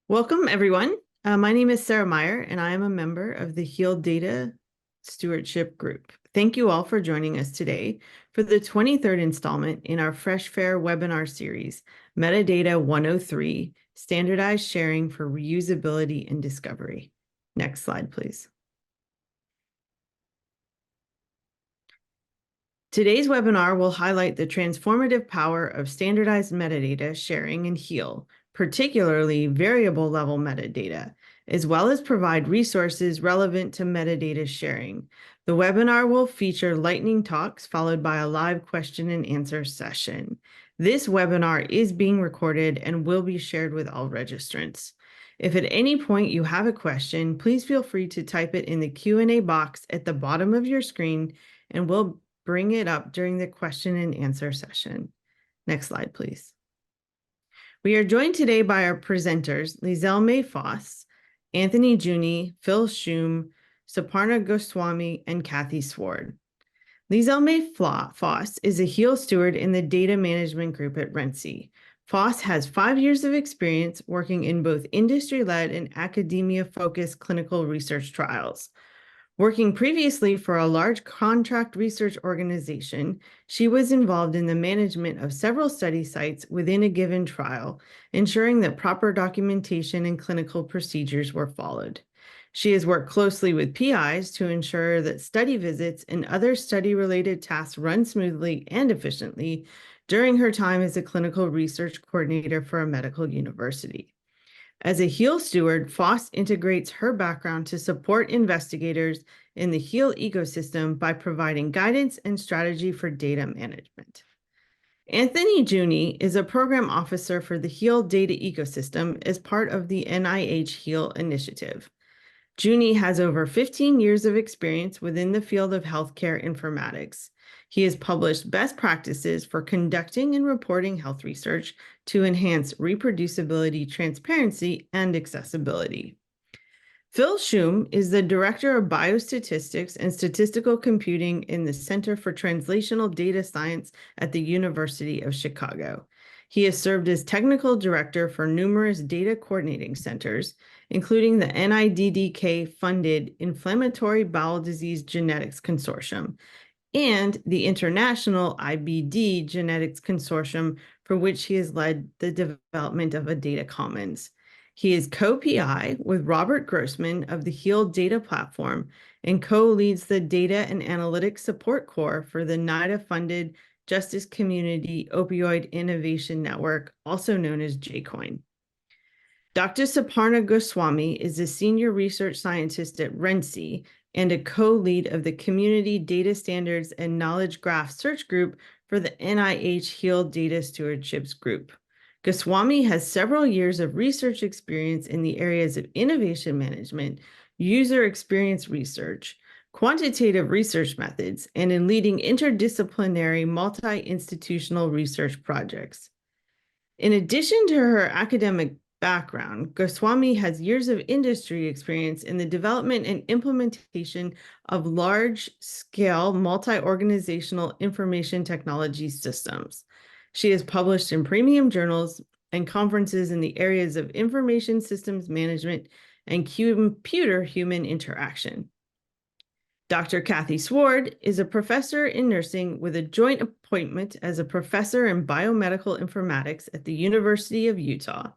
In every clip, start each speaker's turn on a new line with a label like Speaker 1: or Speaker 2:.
Speaker 1: Welcome, everyone. My name is Sarah Meyer, and I am a member of the HEAL Data Stewardship Group. Thank you all for joining us today for the 23rd installment in our Fresh Fair webinar series, Metadata 103, Standardized Sharing for Reusability and Discovery. Next slide, please. Today's webinar will highlight the transformative power of standardized metadata sharing in HEAL, particularly variable level metadata, as well as provide resources relevant to metadata sharing. The webinar will feature lightning talks followed by a live question and answer session. This webinar is being recorded and will be shared with all registrants. If at any point you have a question, please feel free to type it in the Q&A box at the bottom of your screen, and we'll bring it up during the question and answer session. Next slide, please. We are joined today by our presenters, Liezl Mae Fos, Anthony Juehne, Phil Schumm, Suparna Goswami, and Kathy Sward. Liezl Mae Fos is a HEAL steward in the data management group at RENC. Fos has 5 years of experience working in both industry-led and academia-focused clinical research trials. Working previously for a large contract research organization, she was involved in the management of several study sites within a given trial, ensuring that proper documentation and clinical procedures were followed. She has worked closely with PIs to ensure that study visits and other study-related tasks run smoothly and efficiently during her time as a clinical research coordinator for a medical university. As a HEAL steward, Fos integrates her background to support investigators in the HEAL ecosystem by providing guidance and strategy for data management. Anthony Juehne is a program officer for the HEAL data ecosystem as part of the NIH HEAL initiative. Juehne has over 15 years of experience within the field of healthcare informatics. He has published best practices for conducting and reporting health research to enhance reproducibility, transparency, and accessibility. Phil Schumm is the Director of Biostatistics and Statistical Computing in the Center for Translational Data Science at the University of Chicago. He has served as Technical Director for numerous data coordinating centers, including the NIDDK-funded Inflammatory Bowel Disease Genetics Consortium and the International IBD Genetics Consortium, for which he has led the development of a data commons. He is co-PI with Robert Grossman of the HEAL Data Platform and co-leads the Data and Analytics Support Core for the NIDA-funded Justice Community Opioid Innovation Network, also known as JCOIN. Dr. Suparna Goswami is a senior research scientist at RENC and a co-lead of the Community Data Standards and Knowledge Graph Search Group for the NIH HEAL Data Stewardships Group. Goswami has several years of research experience in the areas of innovation management, user experience research, quantitative research methods, and in leading interdisciplinary multi-institutional research projects. In addition to her academic background, Goswami has years of industry experience in the development and implementation of large-scale multi-organizational information technology systems. She has published in premium journals and conferences in the areas of information systems management and computer-human interaction. Dr. Kathy Sward is a professor in nursing with a joint appointment as a professor in biomedical informatics at the University of Utah,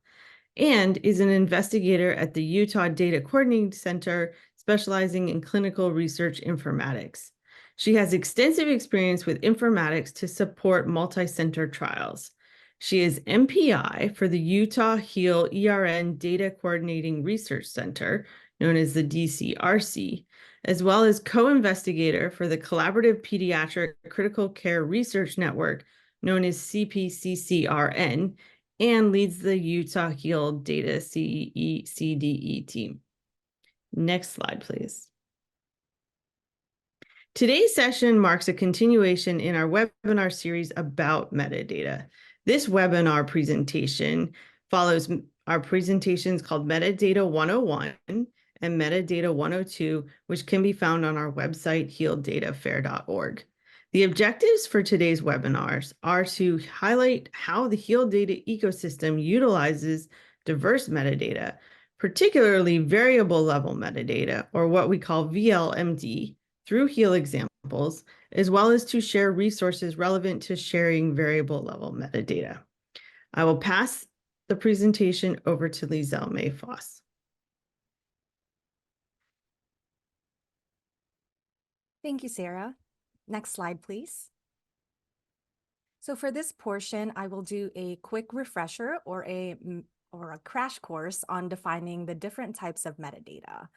Speaker 1: and is an investigator at the Utah Data Coordinating Center, specializing in clinical research informatics. She has extensive experience with informatics to support multi-center trials. She is MPI for the Utah HEAL ERN Data Coordinating Research Center, known as the DCRC, as well as co-investigator for the Collaborative Pediatric Critical Care Research Network, known as CPCCRN, and leads the Utah HEAL Data CDE team. Next slide, please. Today's session marks a continuation in our webinar series about metadata. This webinar presentation follows our presentations called Metadata 101 and Metadata 102, which can be found on our website, healdatafair.org. The objectives for today's webinars are to highlight how the HEAL data ecosystem utilizes diverse metadata, particularly variable level metadata, or what we call VLMD, through HEAL examples, as well as to share resources relevant to sharing variable level metadata. I will pass the presentation over to Liezl Mae Fos.
Speaker 2: Thank you, Sarah. Next slide, please. So for this portion, I will do a quick refresher or a crash course on defining the different types of metadata.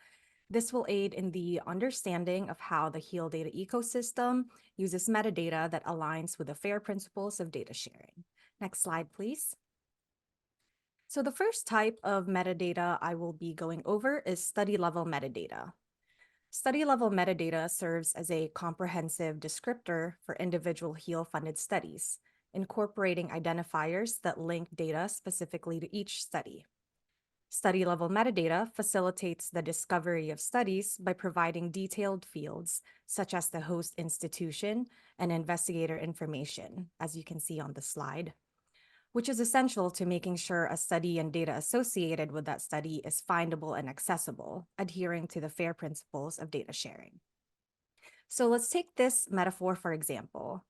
Speaker 2: This will aid in the understanding of how the HEAL data ecosystem uses metadata that aligns with the FAIR principles of data sharing. Next slide, please. So the first type of metadata I will be going over is study-level metadata. Study-level metadata serves as a comprehensive descriptor for individual HEAL-funded studies, incorporating identifiers that link data specifically to each study. Study-level metadata facilitates the discovery of studies by providing detailed fields, such as the host institution and investigator information, as you can see on the slide, which is essential to making sure a study and data associated with that study is findable and accessible, adhering to the FAIR principles of data sharing. So let's take this metaphor for example.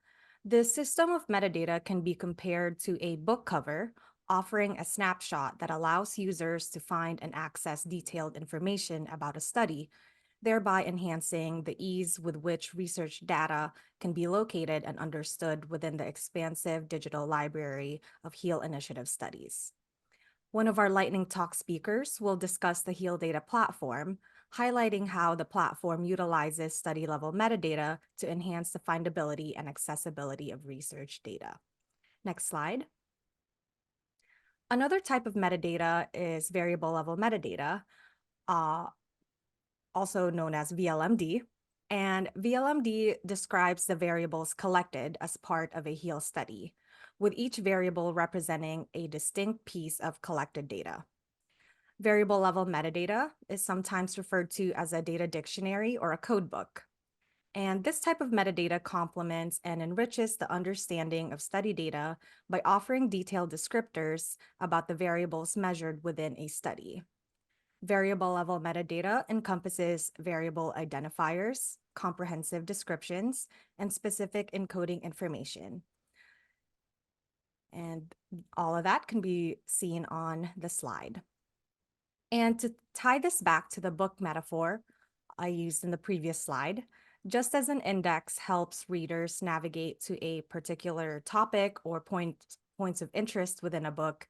Speaker 2: The system of metadata can be compared to a book cover offering a snapshot that allows users to find and access detailed information about a study, thereby enhancing the ease with which research data can be located and understood within the expansive digital library of HEAL Initiative studies. One of our lightning talk speakers will discuss the HEAL data platform, highlighting how the platform utilizes study-level metadata to enhance the findability and accessibility of research data. Next slide. Another type of metadata is variable level metadata, also known as VLMD. And VLMD describes the variables collected as part of a HEAL study, with each variable representing a distinct piece of collected data. Variable level metadata is sometimes referred to as a data dictionary or a codebook. And this type of metadata complements and enriches the understanding of study data by offering detailed descriptors about the variables measured within a study. Variable level metadata encompasses variable identifiers, comprehensive descriptions, and specific encoding information. And all of that can be seen on the slide. And to tie this back to the book metaphor I used in the previous slide, just as an index helps readers navigate to a particular topic or points of interest within a book,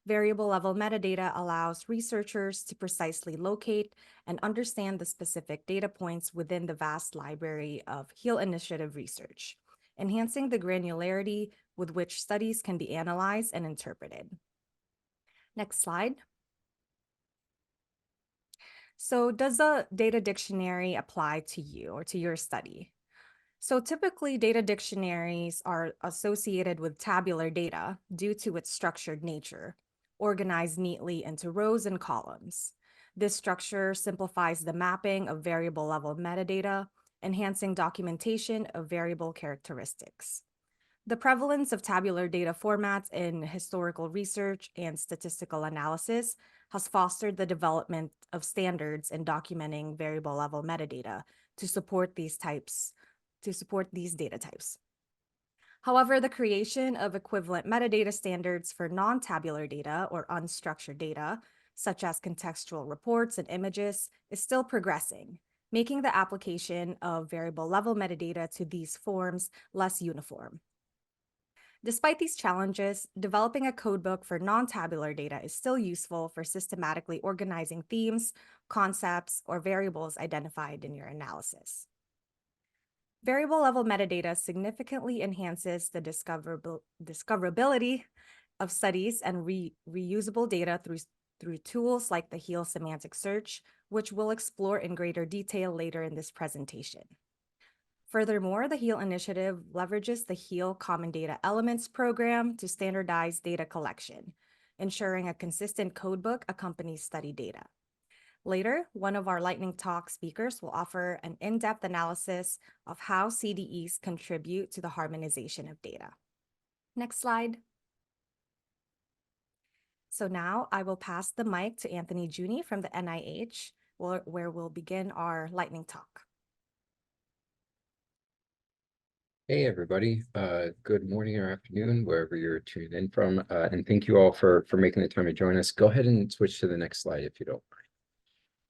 Speaker 2: variable level metadata allows researchers to precisely locate and understand the specific data points within the vast library of HEAL Initiative research, enhancing the granularity with which studies can be analyzed and interpreted. Next slide. So does a data dictionary apply to you or to your study? So typically data dictionaries are associated with tabular data due to its structured nature, organized neatly into rows and columns. This structure simplifies the mapping of variable level metadata, enhancing documentation of variable characteristics. The prevalence of tabular data formats in historical research and statistical analysis has fostered the development of standards in documenting variable level metadata to support these data types. However, the creation of equivalent metadata standards for non-tabular data or unstructured data, such as contextual reports and images, is still progressing, making the application of variable level metadata to these forms less uniform. Despite these challenges, developing a codebook for non-tabular data is still useful for systematically organizing themes, concepts, or variables identified in your analysis. Variable level metadata significantly enhances the discoverability of studies and reusable data through tools like the HEAL Semantic Search, which we'll explore in greater detail later in this presentation. Furthermore, the HEAL initiative leverages the HEAL Common Data Elements program to standardize data collection, ensuring a consistent codebook accompanies study data. Later, one of our lightning talk speakers will offer an in-depth analysis of how CDEs contribute to the harmonization of data. Next slide. So now I will pass the mic to Anthony Juehne from the NIH, where we'll begin our lightning talk.
Speaker 3: Hey, everybody. Good morning or afternoon, wherever you're tuned in from. And thank you all for making the time to join us. Go ahead and switch to the next slide if you don't mind.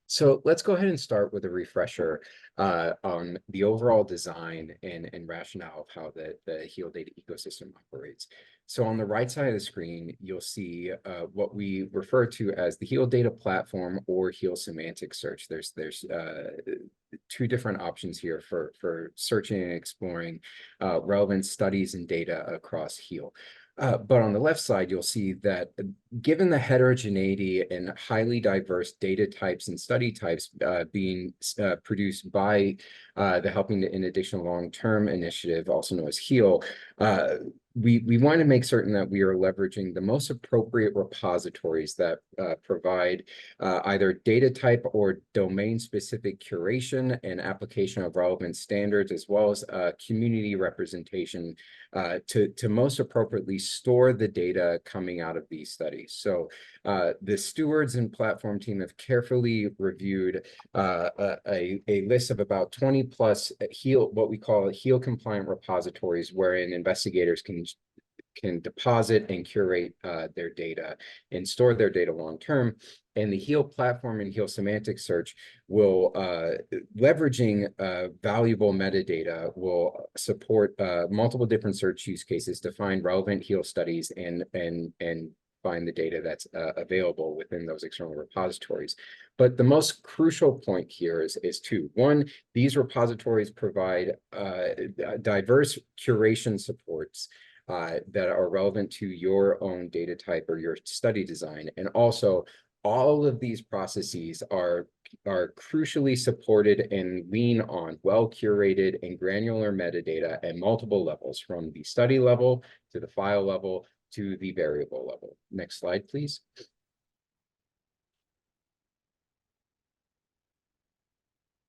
Speaker 3: So let's go ahead and start with a refresher on the overall design and rationale of how the HEAL data ecosystem operates. So on the right side of the screen, you'll see what we refer to as the HEAL data platform or HEAL semantic search. There's two different options here for searching and exploring relevant studies and data across HEAL. But on the left side, you'll see that given the heterogeneity and highly diverse data types and study types being produced by the Helping to End Addiction Long-Term Initiative, also known as HEAL, we want to make certain that we are leveraging the most appropriate repositories that provide either data type or domain-specific curation and application of relevant standards, as well as community representation to most appropriately store the data coming out of these studies. So the stewards and platform team have carefully reviewed a list of about 20 plus what we call HEAL compliant repositories, wherein investigators can deposit and curate their data and store their data long term. And the HEAL platform and HEAL semantic search will, leveraging valuable metadata, will support multiple different search use cases to find relevant HEAL studies and find the data that's available within those external repositories. But the most crucial point here is two. One, these repositories provide diverse curation supports that are relevant to your own data type or your study design. And also, all of these processes are crucially supported and lean on well-curated and granular metadata at multiple levels, from the study level to the file level to the variable level. Next slide, please.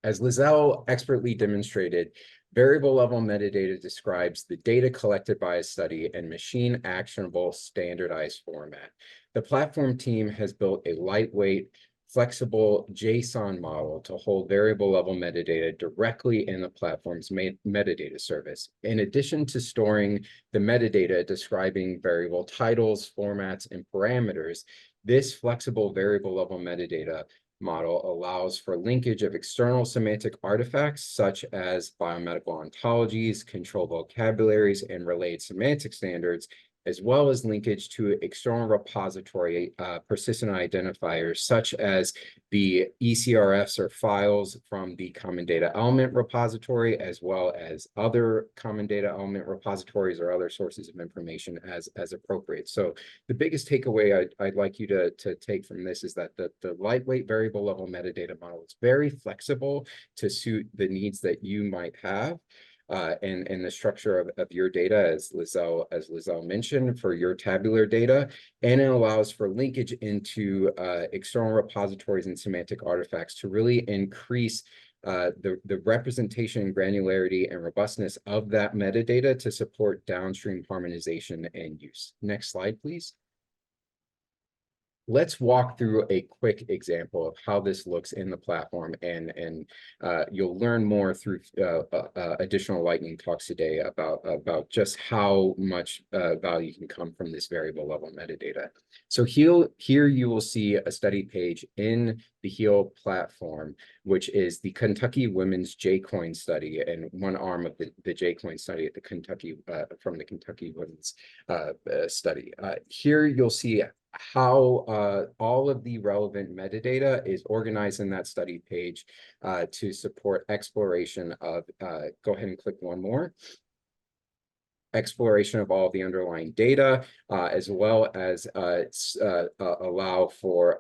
Speaker 3: As Liezl expertly demonstrated, variable level metadata describes the data collected by a study in machine actionable standardized format. The platform team has built a lightweight, flexible JSON model to hold variable level metadata directly in the platform's metadata service. In addition to storing the metadata describing variable titles, formats, and parameters, this flexible variable level metadata model allows for linkage of external semantic artifacts such as biomedical ontologies, control vocabularies, and related semantic standards, as well as linkage to external repository persistent identifiers such as the ECRFs or files from the Common Data Element repository, as well as other Common Data Element repositories or other sources of information as appropriate. So the biggest takeaway I'd like you to take from this is that the lightweight variable level metadata model is very flexible to suit the needs that you might have. And the structure of your data, as Liezl mentioned, for your tabular data, and it allows for linkage into external repositories and semantic artifacts to really increase the representation, granularity, and robustness of that metadata to support downstream harmonization and use. Next slide, please. Let's walk through a quick example of how this looks in the platform, and you'll learn more through additional lightning talks today about just how much value can come from this variable level metadata. So here you will see a study page in the HEAL platform, which is the Kentucky Women's J-Coin study, and one arm of the J-Coin study at the Kentucky from the Kentucky Women's study. Here you'll see how all of the relevant metadata is organized in that study page to support exploration of, go ahead and click one more, exploration of all the underlying data, as well as allow for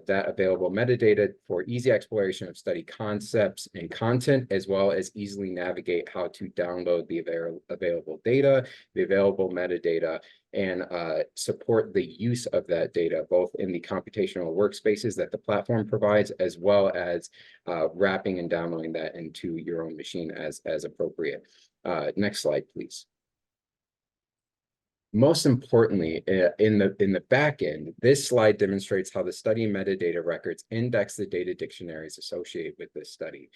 Speaker 3: that available metadata for easy exploration of study concepts and content, as well as easily navigate how to download the available data, the available metadata, and support the use of that data, both in the computational workspaces that the platform provides, as well as wrapping and downloading that into your own machine as appropriate. Next slide, please. Most importantly, in the back end, this slide demonstrates how the study metadata records index the data dictionaries associated with this study.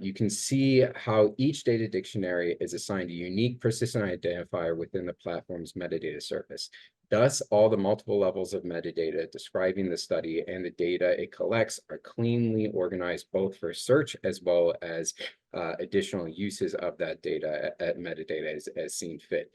Speaker 3: You can see how each data dictionary is assigned a unique persistent identifier within the platform's metadata service. Thus, all the multiple levels of metadata describing the study and the data it collects are cleanly organized both for search as well as additional uses of that data at metadata as seen fit.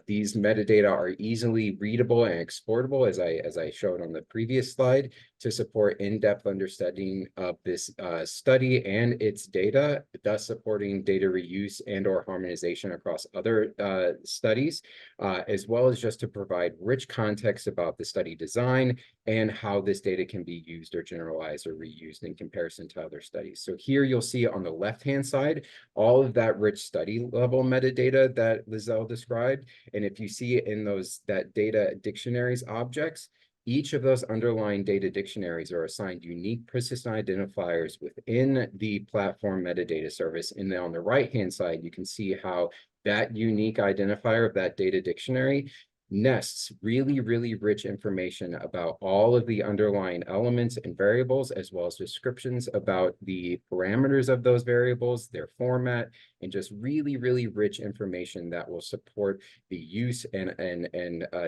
Speaker 3: These metadata are easily readable and exportable, as I showed on the previous slide, to support in-depth understanding of this study and its data, thus supporting data reuse and or harmonization across other studies, as well as just to provide rich context about the study design and how this data can be used or generalized or reused in comparison to other studies. So here you'll see on the left-hand side, all of that rich study level metadata that Liezl described. And if you see in that data dictionaries objects, each of those underlying data dictionaries are assigned unique persistent identifiers within the platform metadata service. And then on the right-hand side, you can see how that unique identifier of that data dictionary nests really, really rich information about all of the underlying elements and variables, as well as descriptions about the parameters of those variables, their format, and just really, really rich information that will support the use and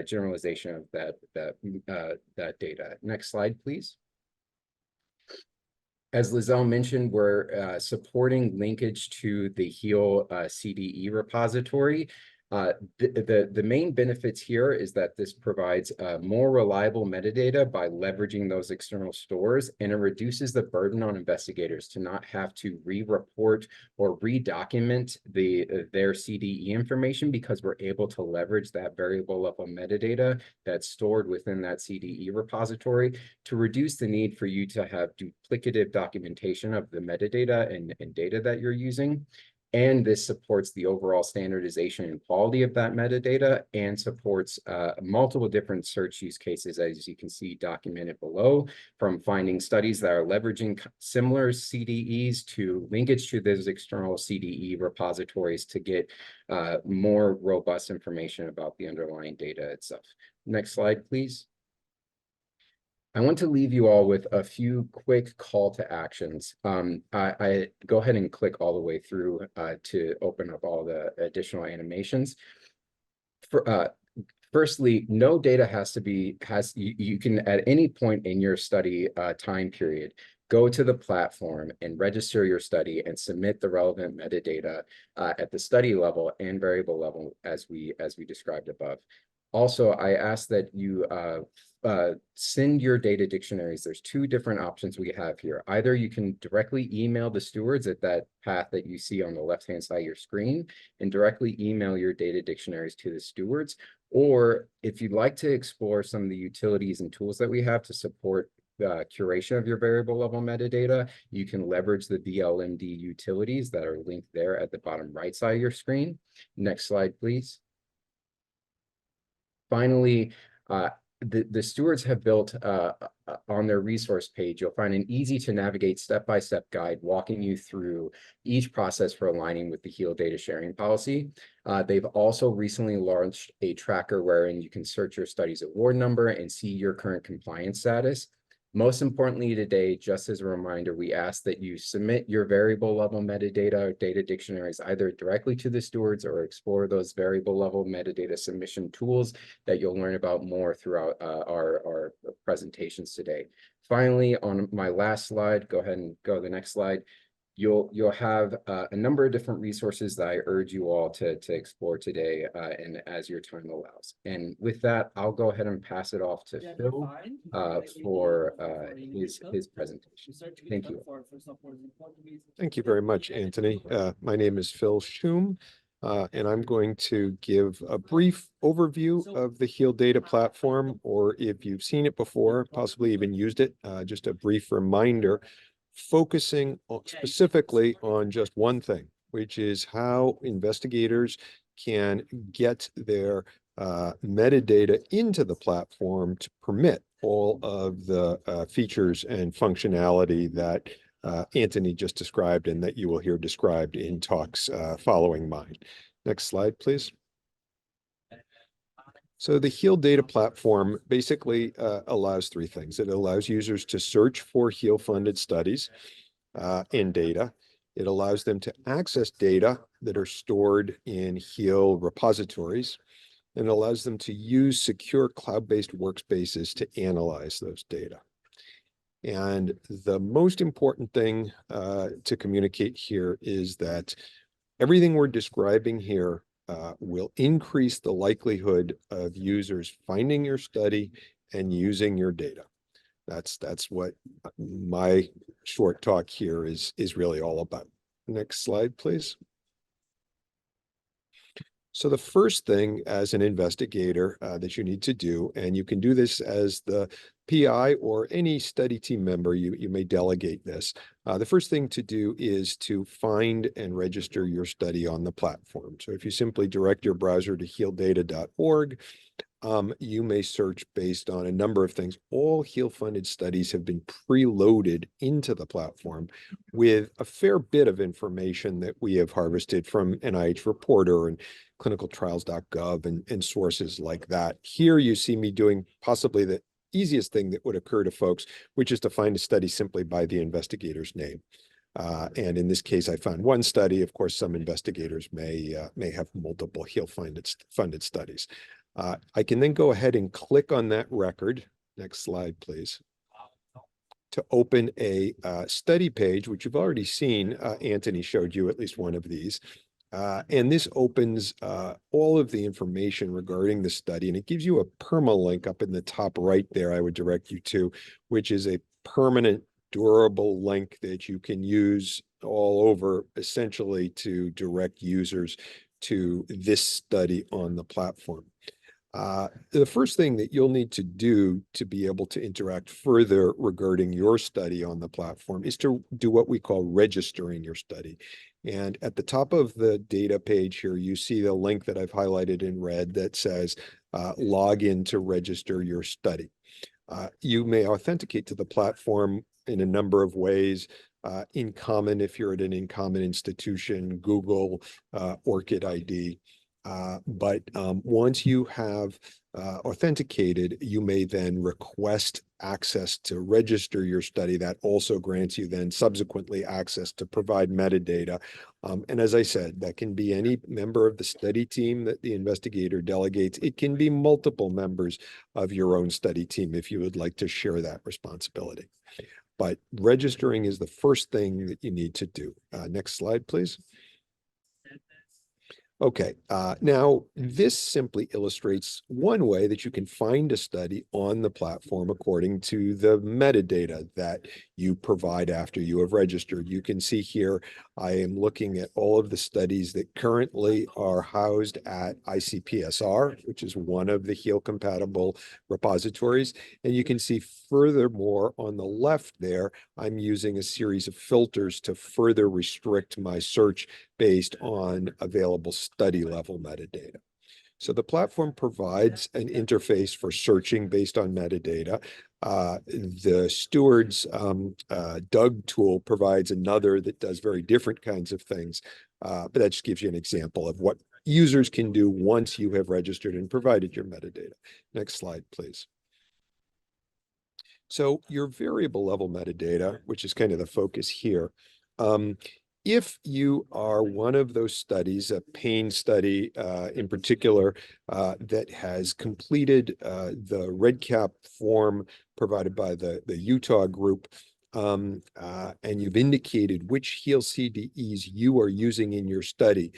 Speaker 3: generalization of that data. Next slide, please. As Liezl mentioned, we're supporting linkage to the HEAL CDE repository. The main benefits here is that this provides more reliable metadata by leveraging those external stores, and it reduces the burden on investigators to not have to re-report or re-document their CDE information, because we're able to leverage that variable level metadata that's stored within that CDE repository to reduce the need for you to have duplicative documentation of the metadata and data that you're using. And this supports the overall standardization and quality of that metadata, and supports multiple different search use cases, as you can see documented below, from finding studies that are leveraging similar CDEs to linkage to those external CDE repositories to get more robust information about the underlying data itself. Next slide, please. I want to leave you all with a few quick call to actions. I go ahead and click all the way through to open up all the additional animations. Firstly, no data you can at any point in your study time period go to the platform and register your study and submit the relevant metadata at the study level and variable level as we described above. Also, I ask that you send your data dictionaries. There's two different options we have here. Either you can directly email the stewards at that path that you see on the left-hand side of your screen and directly email your data dictionaries to the stewards. Or if you'd like to explore some of the utilities and tools that we have to support curation of your variable level metadata, you can leverage the VLMD utilities that are linked there at the bottom right side of your screen. Next slide, please. Finally, the stewards have built on their resource page, you'll find an easy to navigate step-by-step guide walking you through each process for aligning with the HEAL data sharing policy. They've also recently launched a tracker wherein you can search your study's award number and see your current compliance status. Most importantly today, just as a reminder, we ask that you submit your variable level metadata or data dictionaries either directly to the stewards or explore those variable level metadata submission tools that you'll learn about more throughout our presentations today. Finally, on my last slide, go ahead and go to the next slide. You'll have a number of different resources that I urge you all to explore today and as your time allows. And with that, I'll go ahead and pass it off to Phil for his presentation. Thank you.
Speaker 4: Thank you very much, Anthony. My name is Phil Schumm, and I'm going to give a brief overview of the HEAL data platform, or if you've seen it before, possibly even used it, just a brief reminder, focusing specifically on just one thing, which is how investigators can get their metadata into the platform to permit all of the features and functionality that Anthony just described and that you will hear described in talks following mine. Next slide, please. So the HEAL data platform basically allows three things. It allows users to search for HEAL-funded studies and data. It allows them to access data that are stored in HEAL repositories, and allows them to use secure cloud-based workspaces to analyze those data. And the most important thing to communicate here is that everything we're describing here will increase the likelihood of users finding your study and using your data. That's what my short talk here is really all about. Next slide, please. So the first thing as an investigator that you need to do, and you can do this as the PI or any study team member, you may delegate this. The first thing to do is to find and register your study on the platform. So if you simply direct your browser to healdata.org, you may search based on a number of things. All HEAL-funded studies have been preloaded into the platform with a fair bit of information that we have harvested from NIH Reporter and clinicaltrials.gov and sources like that. Here you see me doing possibly the easiest thing that would occur to folks, which is to find a study simply by the investigator's name. And in this case, I found one study. Of course, some investigators may have multiple HEAL-funded studies. I can then go ahead and click on that record. Next slide, please. To open a study page, which you've already seen. Anthony showed you at least one of these. And this opens all of the information regarding the study, and it gives you a permalink up in the top right there I would direct you to, which is a permanent durable link that you can use all over, essentially to direct users to this study on the platform. The first thing that you'll need to do to be able to interact further regarding your study on the platform is to do what we call registering your study. And at the top of the data page here, you see the link that I've highlighted in red that says log in to register your study. You may authenticate to the platform in a number of ways. In Common, if you're at an In Common institution, Google, ORCID ID. But once you have authenticated, you may then request access to register your study. That also grants you then subsequently access to provide metadata. And as I said, that can be any member of the study team that the investigator delegates. It can be multiple members of your own study team if you would like to share that responsibility. But registering is the first thing that you need to do. Next slide, please. Okay, now this simply illustrates one way that you can find a study on the platform according to the metadata that you provide after you have registered. You can see here, I am looking at all of the studies that currently are housed at ICPSR, which is one of the HEAL compatible repositories. And you can see furthermore on the left there, I'm using a series of filters to further restrict my search based on available study level metadata. So the platform provides an interface for searching based on metadata. The Steward's DUG tool provides another that does very different kinds of things, but that just gives you an example of what users can do once you have registered and provided your metadata. Next slide, please. So your variable level metadata, which is kind of the focus here, if you are one of those studies, a pain study in particular, that has completed the REDCap form provided by the Utah group, and you've indicated which HEAL CDEs you are using in your study,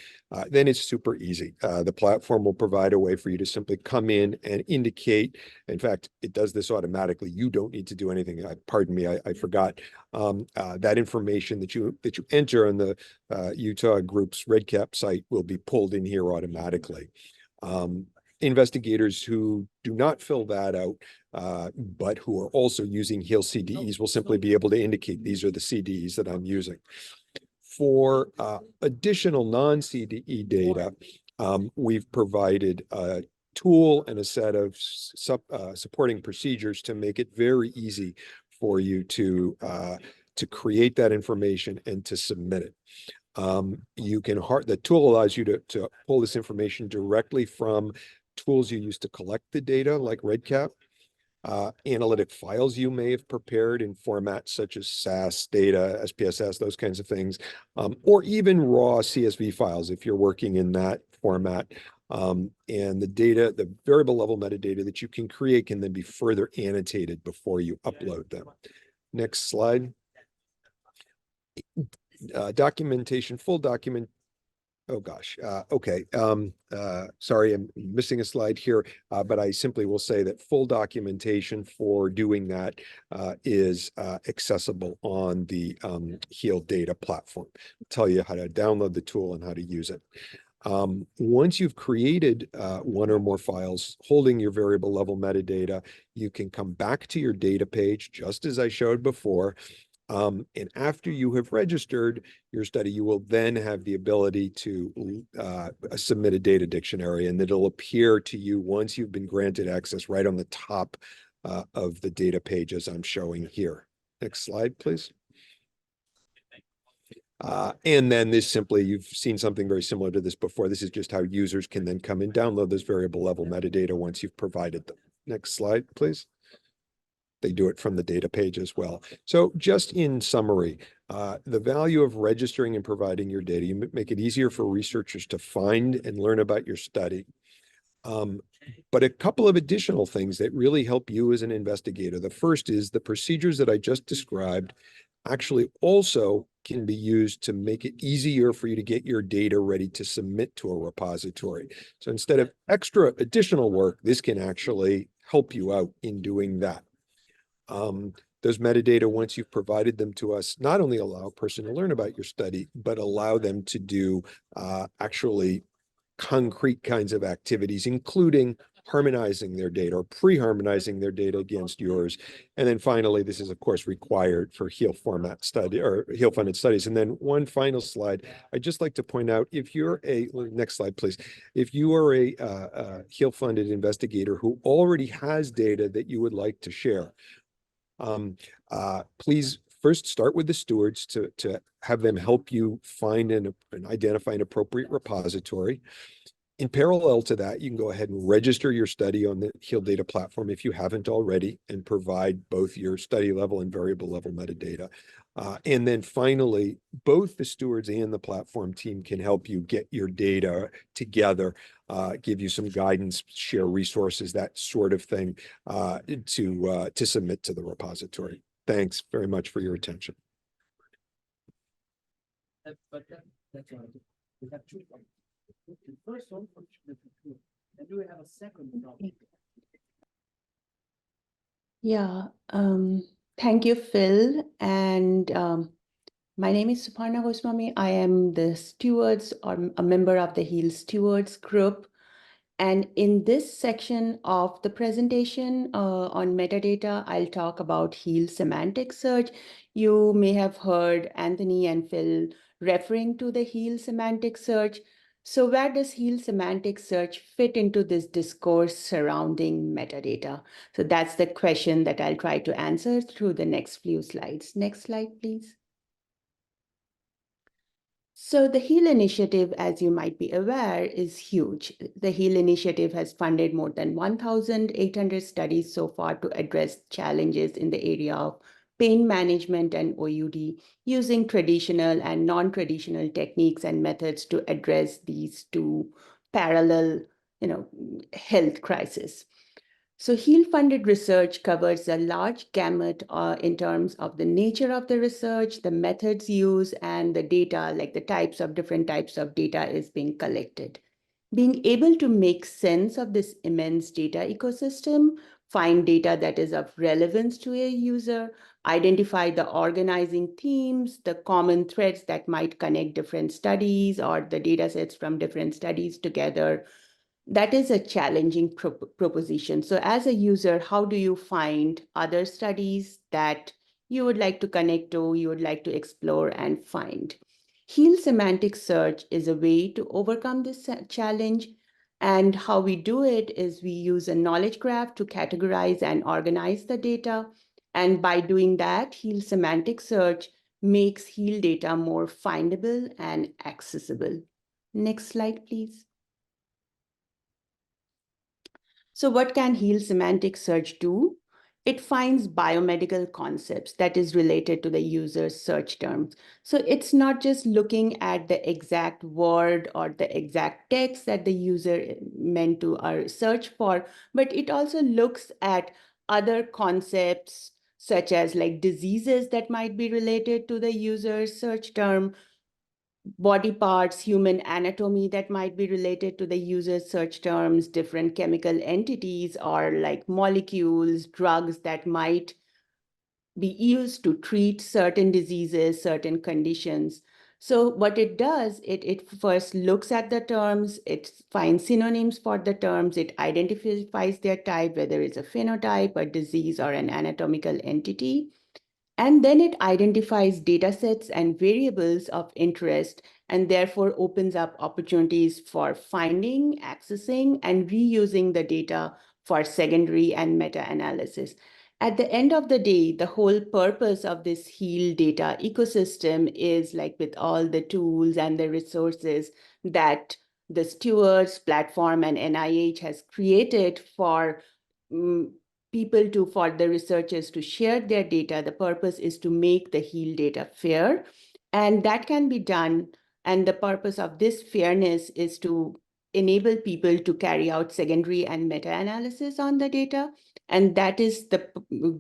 Speaker 4: then it's super easy. The platform will provide a way for you to simply come in and indicate. In fact, it does this automatically. You don't need to do anything. Pardon me, I forgot. That information that you enter on the Utah group's REDCap site will be pulled in here automatically. Investigators who do not fill that out, but who are also using HEAL CDEs will simply be able to indicate these are the CDEs that I'm using. For additional non-CDE data, we've provided a tool and a set of supporting procedures to make it very easy for you to create that information and to submit it. The tool allows you to pull this information directly from tools you use to collect the data, like REDCap, analytic files you may have prepared in formats such as SAS data, SPSS, those kinds of things, or even raw CSV files if you're working in that format. And the data, the variable level metadata that you can create can then be further annotated before you upload them. Next slide. Documentation, full document. Oh gosh, okay. Sorry, I'm missing a slide here, but I simply will say that full documentation for doing that is accessible on the HEAL data platform. I'll tell you how to download the tool and how to use it. Once you've created one or more files holding your variable level metadata, you can come back to your data page, just as I showed before. And after you have registered your study, you will then have the ability to submit a data dictionary, and it'll appear to you once you've been granted access right on the top of the data page as I'm showing here. Next slide, please. And then this simply, you've seen something very similar to this before. This is just how users can then come and download those variable level metadata once you've provided them. Next slide, please. They do it from the data page as well. So just in summary, the value of registering and providing your data, you make it easier for researchers to find and learn about your study. But a couple of additional things that really help you as an investigator. The first is the procedures that I just described actually also can be used to make it easier for you to get your data ready to submit to a repository. So instead of extra additional work, this can actually help you out in doing that. Those metadata, once you've provided them to us, not only allow a person to learn about your study, but allow them to do actually concrete kinds of activities, including harmonizing their data or pre-harmonizing their data against yours. And then finally, this is of course required for HEAL format study or HEAL funded studies. And then one final slide, I'd just like to point out, if you're next slide, please. If you are a HEAL funded investigator who already has data that you would like to share, please first start with the stewards to have them help you find and identify an appropriate repository. In parallel to that, you can go ahead and register your study on the HEAL data platform if you haven't already, and provide both your study level and variable level metadata. And then finally, both the stewards and the platform team can help you get your data together, give you some guidance, share resources, that sort of thing, to submit to the repository. Thanks very much for your attention.
Speaker 5: That's all. We have two points. The first one, and do we have a second one?
Speaker 6: Yeah, thank you, Phil. And my name is Suparna Goswami. I am the stewards or a member of the HEAL Stewards group. And in this section of the presentation on metadata, I'll talk about HEAL Semantic Search. You may have heard Anthony and Phil referring to the HEAL Semantic Search. So where does HEAL Semantic Search fit into this discourse surrounding metadata? So that's the question that I'll try to answer through the next few slides. Next slide, please. So the HEAL initiative, as you might be aware, is huge. The HEAL initiative has funded more than 1,800 studies so far to address challenges in the area of pain management and OUD, using traditional and non-traditional techniques and methods to address these two parallel, health crises. So HEAL-funded research covers a large gamut in terms of the nature of the research, the methods used, and the data, like the different types of data is being collected. Being able to make sense of this immense data ecosystem, find data that is of relevance to a user, identify the organizing themes, the common threads that might connect different studies or the data sets from different studies together, that is a challenging proposition. So as a user, how do you find other studies that you would like to connect to, you would like to explore and find? HEAL Semantic Search is a way to overcome this challenge. And how we do it is we use a knowledge graph to categorize and organize the data. And by doing that, HEAL Semantic Search makes HEAL data more findable and accessible. Next slide, please. So what can HEAL Semantic Search do? It finds biomedical concepts that is related to the user's search terms. So it's not just looking at the exact word or the exact text that the user meant to search for, but it also looks at other concepts such as like diseases that might be related to the user's search term, body parts, human anatomy that might be related to the user's search terms, different chemical entities or like molecules, drugs that might be used to treat certain diseases, certain conditions. So what it does, it first looks at the terms, it finds synonyms for the terms, it identifies their type, whether it's a phenotype, a disease, or an anatomical entity. And then it identifies data sets and variables of interest and therefore opens up opportunities for finding, accessing, and reusing the data for secondary and meta-analysis. At the end of the day, the whole purpose of this HEAL data ecosystem is like with all the tools and the resources that the Stewards platform and NIH has created for for the researchers to share their data. The purpose is to make the HEAL data fair, and that can be done. And the purpose of this fairness is to enable people to carry out secondary and meta-analysis on the data. And that is the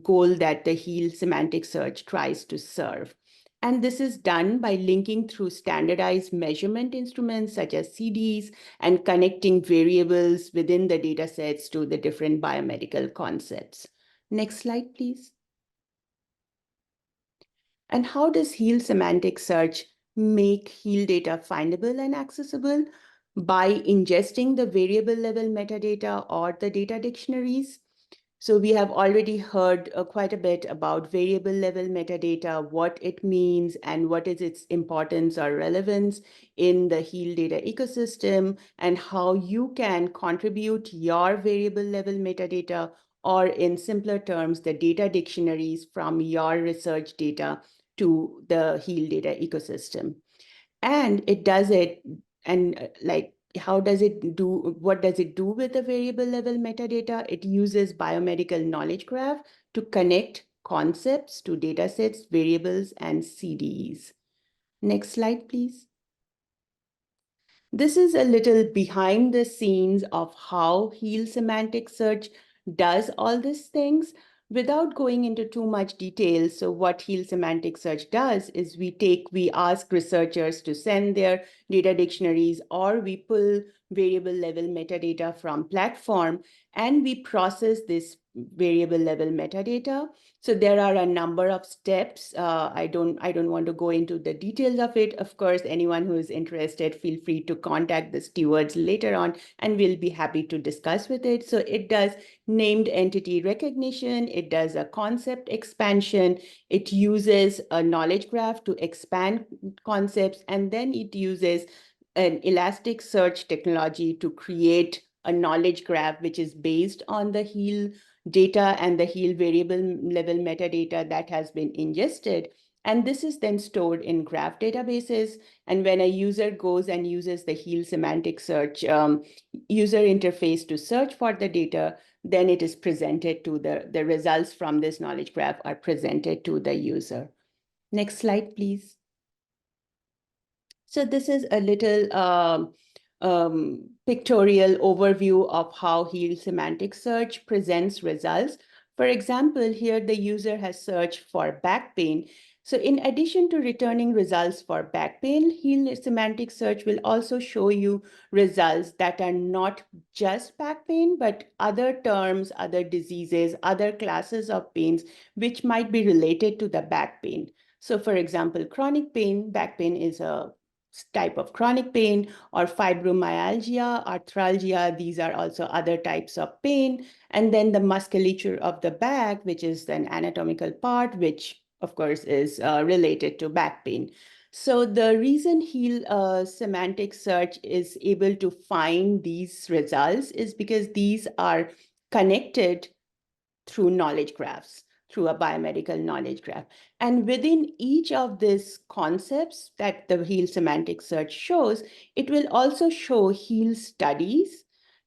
Speaker 6: goal that the HEAL Semantic Search tries to serve. And this is done by linking through standardized measurement instruments such as CDEs and connecting variables within the data sets to the different biomedical concepts. Next slide, please. And how does HEAL Semantic Search make HEAL data findable and accessible? By ingesting the variable level metadata or the data dictionaries. So we have already heard quite a bit about variable level metadata, what it means and what is its importance or relevance in the HEAL data ecosystem, and how you can contribute your variable level metadata, or in simpler terms, the data dictionaries from your research data to the HEAL data ecosystem. And it does it, and how does it do, what does it do with the variable level metadata? It uses biomedical knowledge graph to connect concepts to data sets, variables, and CDEs. Next slide, please. This is a little behind the scenes of how HEAL Semantic Search does all these things without going into too much detail. So what HEAL Semantic Search does is we ask researchers to send their data dictionaries, or we pull variable level metadata from platform, and we process this variable level metadata. So there are a number of steps. I don't want to go into the details of it. Of course, anyone who is interested, feel free to contact the stewards later on, and we'll be happy to discuss with it. So it does named entity recognition. It does a concept expansion. It uses a knowledge graph to expand concepts, and then it uses an Elasticsearch technology to create a knowledge graph, which is based on the HEAL data and the HEAL variable level metadata that has been ingested. And this is then stored in graph databases. And when a user goes and uses the HEAL Semantic Search user interface to search for the data, then it is presented to the results from this knowledge graph are presented to the user. Next slide, please. So this is a little pictorial overview of how HEAL Semantic Search presents results. For example, here the user has searched for back pain. So in addition to returning results for back pain, HEAL Semantic Search will also show you results that are not just back pain, but other terms, other diseases, other classes of pains, which might be related to the back pain. So for example, chronic pain, back pain is a type of chronic pain, or fibromyalgia, arthralgia. These are also other types of pain. And then the musculature of the back, which is an anatomical part, which of course is related to back pain. So the reason HEAL Semantic Search is able to find these results is because these are connected through knowledge graphs, through a biomedical knowledge graph. And within each of these concepts that the HEAL Semantic Search shows, it will also show HEAL studies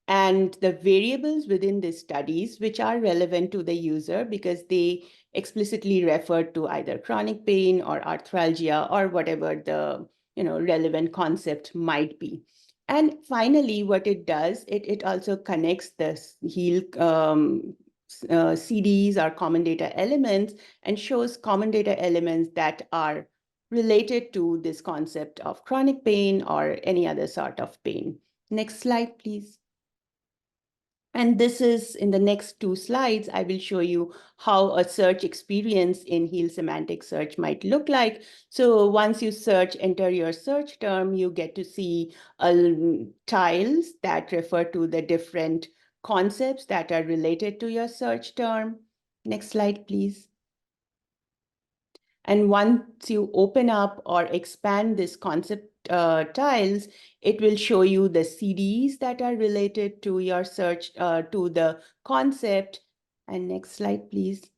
Speaker 6: and the variables within the studies which are relevant to the user because they explicitly refer to either chronic pain or arthralgia or whatever the relevant concept might be. And finally, what it does, it also connects the HEAL CDEs or common data elements and shows common data elements that are related to this concept of chronic pain or any other sort of pain. Next slide, please. And this is in the next 2 slides, I will show you how a search experience in HEAL Semantic Search might look like. So once you search, enter your search term, you get to see tiles that refer to the different concepts that are related to your search term. Next slide, please. And once you open up or expand this concept tiles, it will show you the CDs that are related to your search, to the concept. And next slide, please.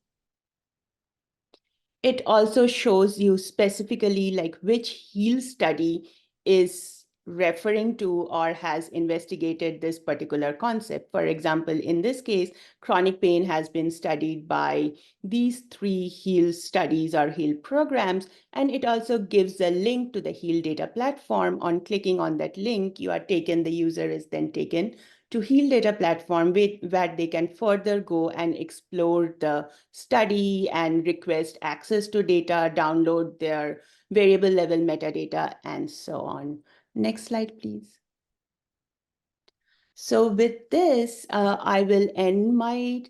Speaker 6: It also shows you specifically like which HEAL study is referring to or has investigated this particular concept. For example, in this case, chronic pain has been studied by these 3 HEAL studies or HEAL programs, and it also gives a link to the HEAL data platform. On clicking on that link, you are taken, the user is then taken to HEAL data platform where they can further go and explore the study and request access to data, download their variable level metadata, and so on. Next slide, please. So with this, I will end my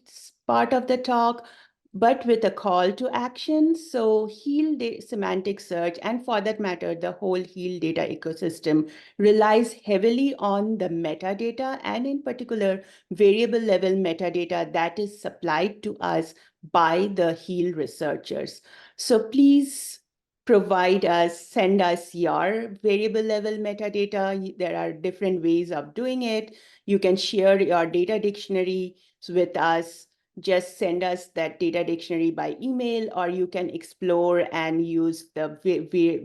Speaker 6: part of the talk, but with a call to action. So HEAL Semantic Search, and for that matter, the whole HEAL data ecosystem relies heavily on the metadata, and in particular, variable level metadata that is supplied to us by the HEAL researchers. So please send us your variable level metadata. There are different ways of doing it. You can share your data dictionary with us. Just send us that data dictionary by email, or you can explore and use the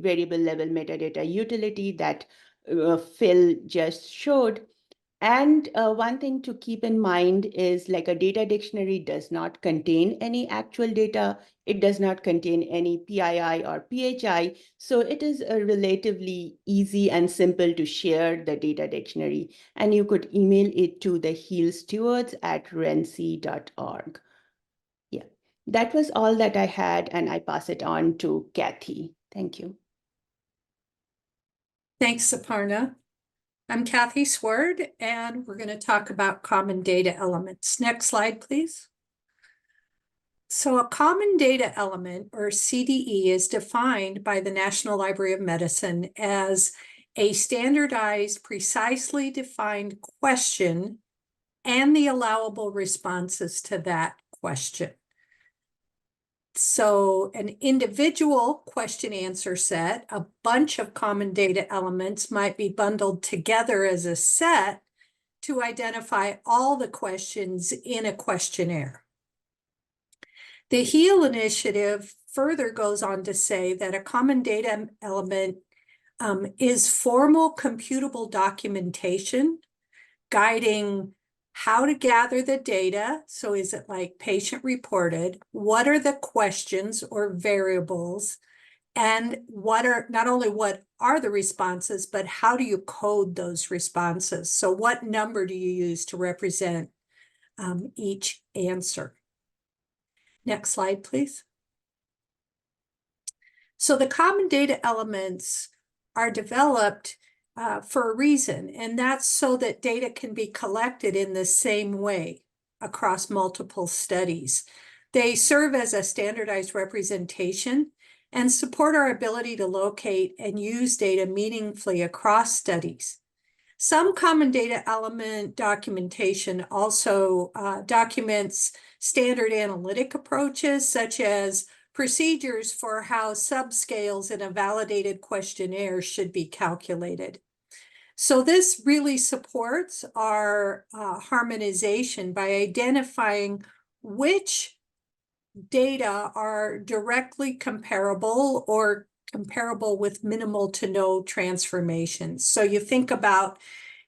Speaker 6: variable level metadata utility that Phil just showed. And one thing to keep in mind is like a data dictionary does not contain any actual data. It does not contain any PII or PHI. So it is relatively easy and simple to share the data dictionary. And you could email it to the HEAL stewards at renc.org. Yeah, that was all that I had, and I pass it on to Kathy. Thank you.
Speaker 7: Thanks, Suparna. I'm Kathy Sward, and we're going to talk about common data elements. Next slide, please. So a common data element, or CDE, is defined by the National Library of Medicine as a standardized, precisely defined question and the allowable responses to that question. So an individual question answer set, a bunch of common data elements might be bundled together as a set to identify all the questions in a questionnaire. The HEAL initiative further goes on to say that a common data element is formal computable documentation guiding how to gather the data. So is it like patient reported? What are the questions or variables? And not only what are the responses, but how do you code those responses? So what number do you use to represent each answer? Next slide, please. So the common data elements are developed for a reason, and that's so that data can be collected in the same way across multiple studies. They serve as a standardized representation and support our ability to locate and use data meaningfully across studies. Some common data element documentation also documents standard analytic approaches, such as procedures for how subscales in a validated questionnaire should be calculated. So this really supports our harmonization by identifying which data are directly comparable or comparable with minimal to no transformations. So you think about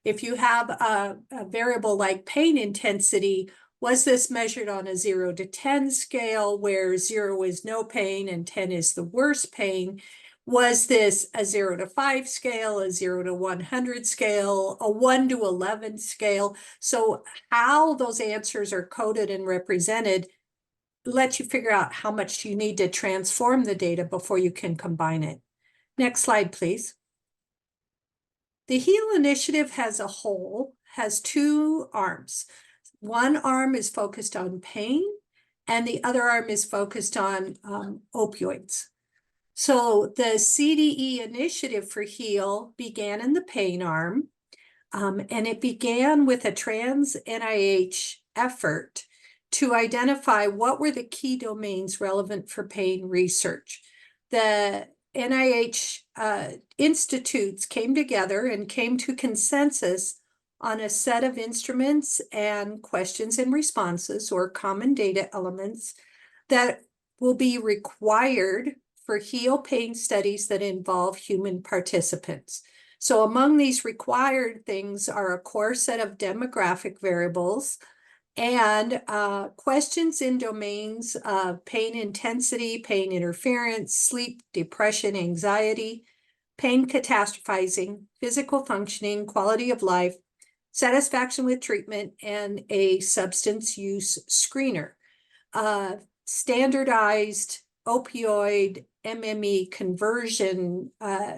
Speaker 7: If you have a variable like pain intensity, was this measured on a 0 to 10 scale where 0 is no pain and 10 is the worst pain? Was this a 0 to 5 scale, a 0 to 100 scale, a 1 to 11 scale? So how those answers are coded and represented lets you figure out how much you need to transform the data before you can combine it. Next slide, please. The HEAL initiative as a whole has two arms. One arm is focused on pain, and the other arm is focused on opioids. So the CDE initiative for HEAL began in the pain arm, and it began with a trans NIH effort to identify what were the key domains relevant for pain research. The NIH institutes came together and came to consensus on a set of instruments and questions and responses, or common data elements, that will be required for HEAL pain studies that involve human participants. So among these required things are a core set of demographic variables and questions in domains of pain intensity, pain interference, sleep, depression, anxiety, pain catastrophizing, physical functioning, quality of life, satisfaction with treatment, and a substance use screener. Standardized opioid MME conversion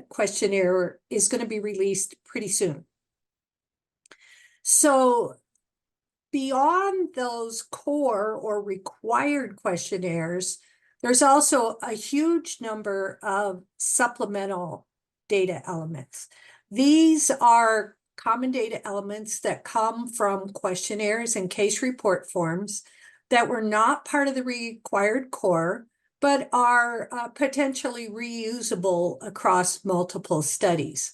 Speaker 7: questionnaire is going to be released pretty soon. So beyond those core or required questionnaires, there's also a huge number of supplemental data elements. These are common data elements that come from questionnaires and case report forms that were not part of the required core, but are potentially reusable across multiple studies.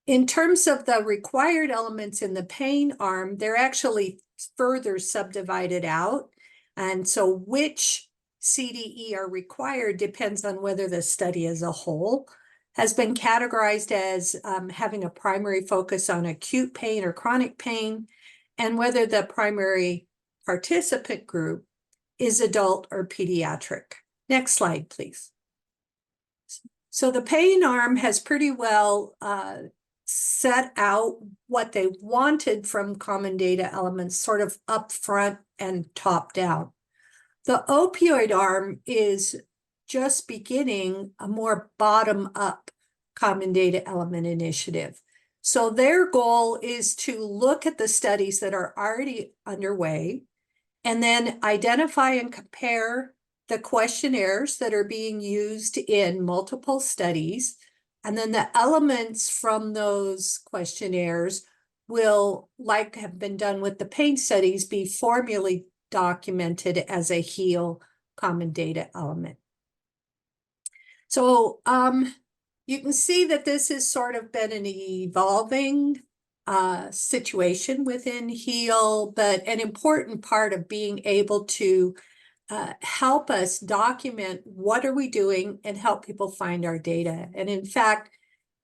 Speaker 7: In terms of the required elements in the pain arm, they're actually further subdivided out. And so which CDE are required depends on whether the study as a whole has been categorized as having a primary focus on acute pain or chronic pain, and whether the primary participant group is adult or pediatric. Next slide, please. So the pain arm has pretty well set out what they wanted from common data elements, sort of up front and top down. The opioid arm is just beginning a more bottom-up common data element initiative. So their goal is to look at the studies that are already underway and then identify and compare the questionnaires that are being used in multiple studies. And then the elements from those questionnaires will, like have been done with the pain studies, be formally documented as a HEAL common data element. So you can see that this has sort of been an evolving situation within HEAL, but an important part of being able to help us document what are we doing and help people find our data. And in fact,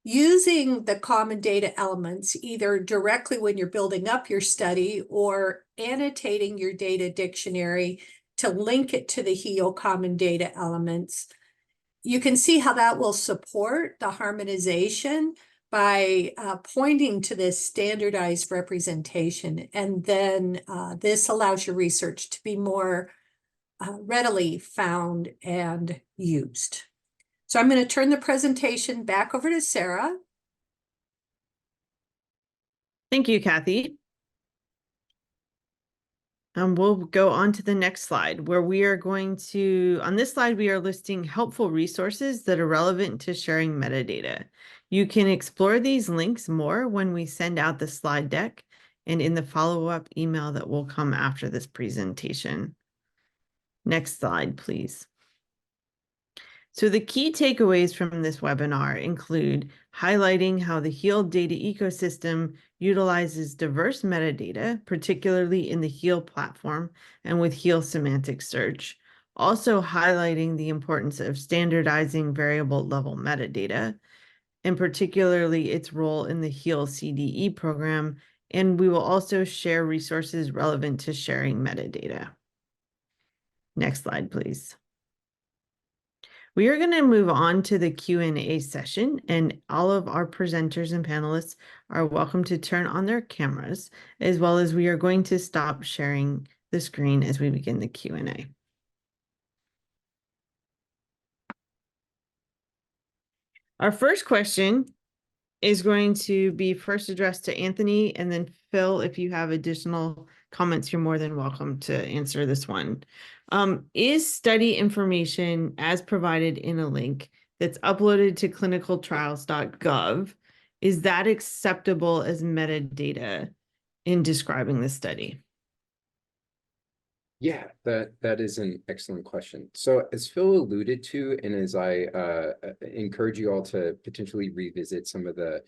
Speaker 7: using the common data elements, either directly when you're building up your study or annotating your data dictionary to link it to the HEAL common data elements, you can see how that will support the harmonization by pointing to this standardized representation. And then this allows your research to be more readily found and used. So I'm going to turn the presentation back over to Sarah.
Speaker 1: Thank you, Kathy. We'll go on to the next slide, where we are going to, on this slide, we are listing helpful resources that are relevant to sharing metadata. You can explore these links more when we send out the slide deck and in the follow-up email that will come after this presentation. Next slide, please. So the key takeaways from this webinar include highlighting how the HEAL data ecosystem utilizes diverse metadata, particularly in the HEAL platform and with HEAL Semantic Search, also highlighting the importance of standardizing variable level metadata, and particularly its role in the HEAL CDE program, and we will also share resources relevant to sharing metadata. Next slide, please. We are going to move on to the Q&A session, and all of our presenters and panelists are welcome to turn on their cameras, as well as we are going to stop sharing the screen as we begin the Q&A. Our first question is going to be first addressed to Anthony, and then Phil, if you have additional comments, you're more than welcome to answer this one. Is study information as provided in a link that's uploaded to clinicaltrials.gov, is that acceptable as metadata in describing the study?
Speaker 3: Yeah, that is an excellent question. So as Phil alluded to, and as I encourage you all to potentially revisit some of the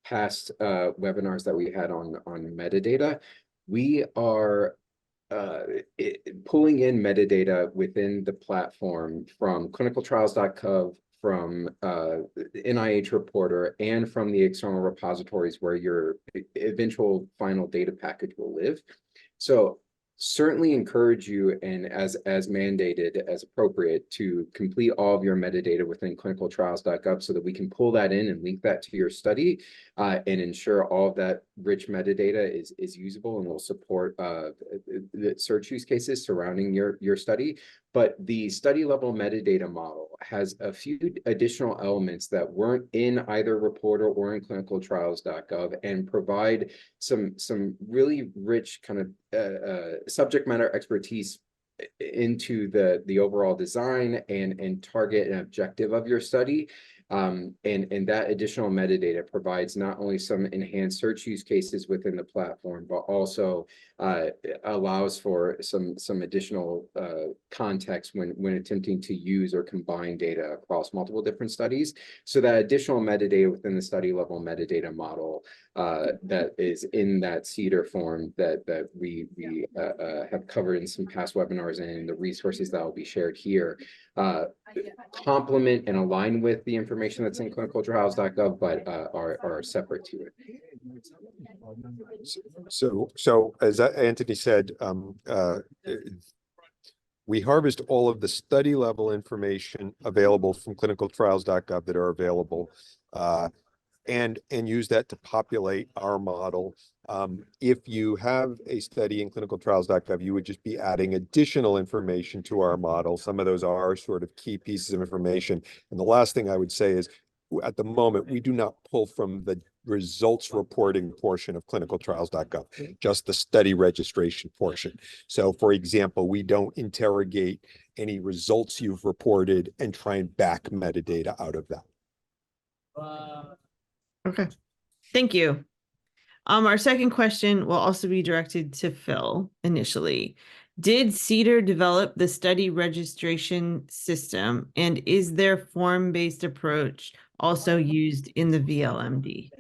Speaker 3: past webinars that we had on metadata, we are pulling in metadata within the platform from clinicaltrials.gov, from NIH Reporter, and from the external repositories where your eventual final data package will live. So certainly encourage you, and as mandated, as appropriate, to complete all of your metadata within clinicaltrials.gov so that we can pull that in and link that to your study and ensure all of that rich metadata is usable and will support the search use cases surrounding your study. But the study level metadata model has a few additional elements that weren't in either Reporter or in clinicaltrials.gov, and provide some really rich kind of subject matter expertise into the overall design and target and objective of your study. And that additional metadata provides not only some enhanced search use cases within the platform, but also allows for some additional context when attempting to use or combine data across multiple different studies. So that additional metadata within the study level metadata model that is in that CEDAR form that we have covered in some past webinars, and in the resources that will be shared here, complement and align with the information that's in clinicaltrials.gov, but are separate to it.
Speaker 4: So as Anthony said, we harvest all of the study level information available from clinicaltrials.gov that are available, and use that to populate our model. If you have a study in clinicaltrials.gov, you would just be adding additional information to our model. Some of those are sort of key pieces of information. And the last thing I would say is, at the moment, we do not pull from the results reporting portion of clinicaltrials.gov, just the study registration portion. So for example, we don't interrogate any results you've reported and try and back metadata out of that.
Speaker 1: Okay, thank you. Our second question will also be directed to Phil initially. Did CEDAR develop the study registration system, and is their form-based approach also used in the VLMD?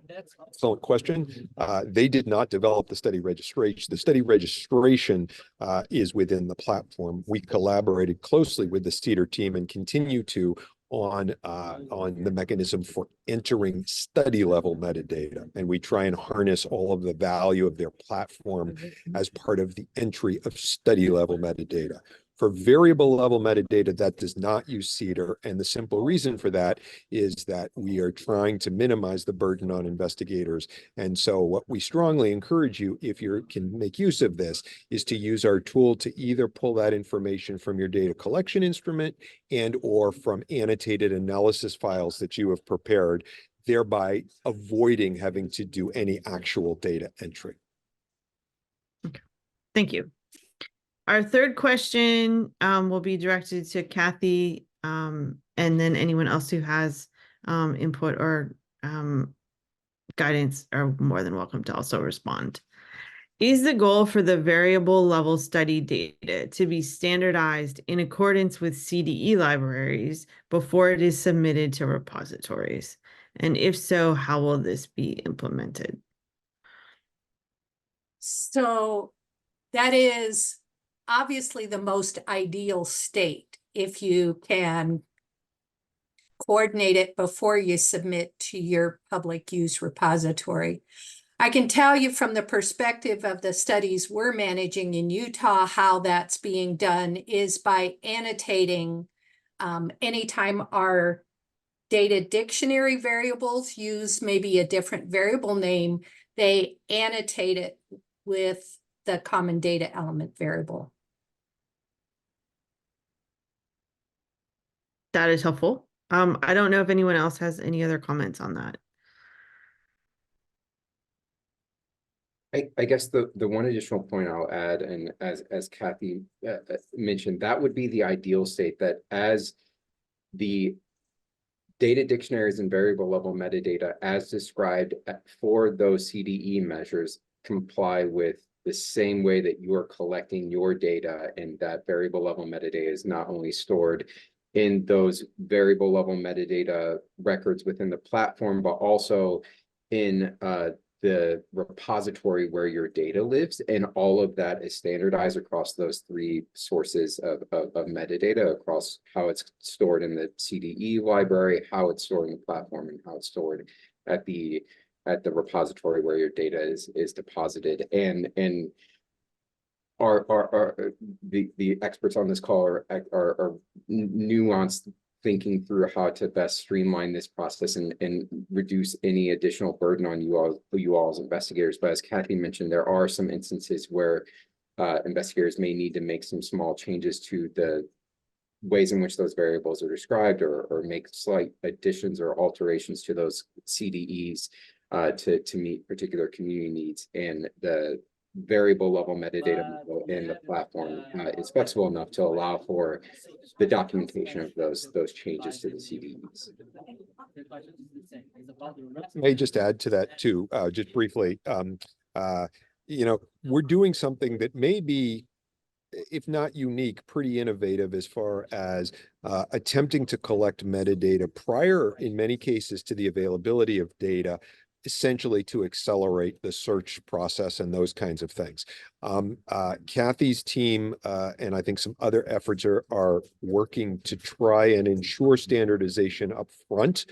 Speaker 4: Excellent question. They did not develop the study registration. The study registration is within the platform. We collaborated closely with the CEDAR team and continue to on the mechanism for entering study level metadata. And we try and harness all of the value of their platform as part of the entry of study level metadata. For variable level metadata, that does not use CEDAR. And the simple reason for that is that we are trying to minimize the burden on investigators. And so what we strongly encourage you, if you can make use of this, is to use our tool to either pull that information from your data collection instrument and or from annotated analysis files that you have prepared, thereby avoiding having to do any actual data entry.
Speaker 1: Okay. Thank you. Our third question will be directed to Kathy, and then anyone else who has input or guidance are more than welcome to also respond. Is the goal for the variable level study data to be standardized in accordance with CDE libraries before it is submitted to repositories? And if so, how will this be implemented?
Speaker 7: So that is obviously the most ideal state, if you can coordinate it before you submit to your public use repository. I can tell you from the perspective of the studies we're managing in Utah, how that's being done is by annotating anytime our data dictionary variables use maybe a different variable name, they annotate it with the common data element variable.
Speaker 1: That is helpful. I don't know if anyone else has any other comments on that.
Speaker 3: I guess the one additional point I'll add, and as Kathy mentioned, that would be the ideal state, that as the data dictionaries and variable level metadata as described for those CDE measures comply with the same way that you are collecting your data, and that variable level metadata is not only stored in those variable level metadata records within the platform, but also in the repository where your data lives, and all of that is standardized across those three sources of metadata, across how it's stored in the CDE library, how it's stored in the platform, and how it's stored at the repository where your data is deposited. And the experts on this call are nuanced thinking through how to best streamline this process and reduce any additional burden on you all as investigators. But as Kathy mentioned, there are some instances where investigators may need to make some small changes to the ways in which those variables are described, or make slight additions or alterations to those CDEs to meet particular community needs. And the variable level metadata model in the platform is flexible enough to allow for the documentation of those changes to the CDEs.
Speaker 4: May just add to that too, just briefly. You know, we're doing something that may be, if not unique, pretty innovative as far as attempting to collect metadata prior, in many cases, to the availability of data, essentially to accelerate the search process and those kinds of things. Kathy's team and I think some other efforts are working to try and ensure standardization up front.